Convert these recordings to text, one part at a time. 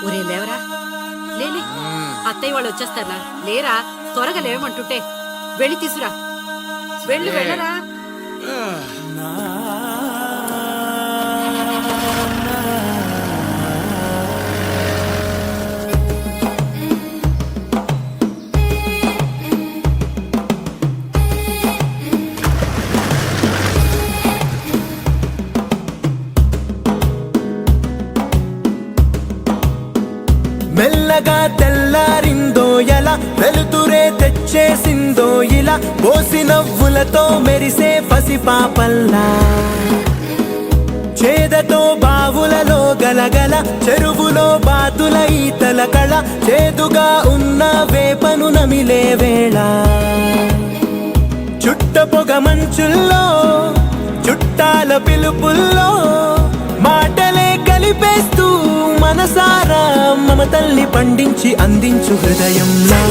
ఒరే లేవరా, లేలే, అత్తయ్య వాళ్ళు వచ్చేస్తారా? లేరా, త్వరగా లేవమంటుంటే. వెళ్ళి తీసురా, వెళ్ళు, వెళ్ళరా. మెల్లగా తెల్లారిందో ఎలా, వెలుతురే తెచ్చేసిందో ఇలా, పోసి నవ్వులతో మెరిసే పసిపాపల్లా. చేదతో బావులలో గలగల, చెరువులో బాతుల ఈతల కళ, చేదుగా ఉన్న వేపను నమిలే వేళ. చుట్ట పొగ మంచుల్లో, చుట్టాల పిలుపుల్లో, మాటలే కలిపేస్తూ మనసారా మమతల్ని పండించి అందించు హృదయంలా.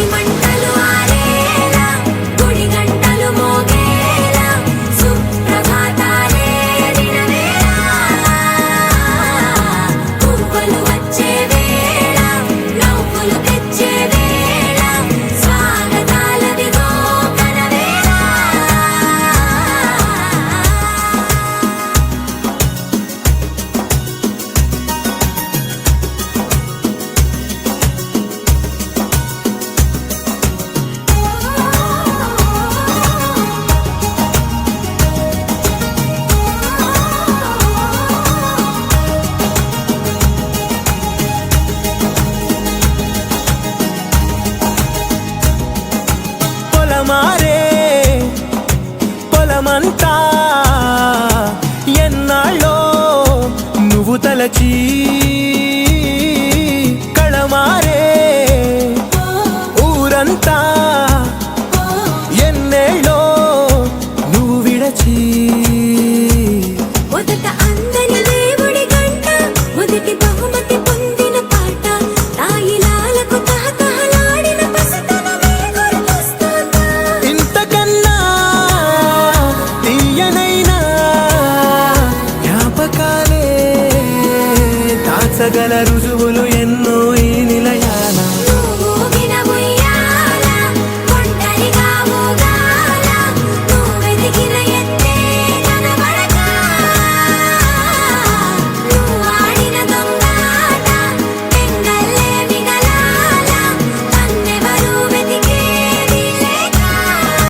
మారే పొలమంతా ఎన్నాళ్ళో నువ్వు తలచి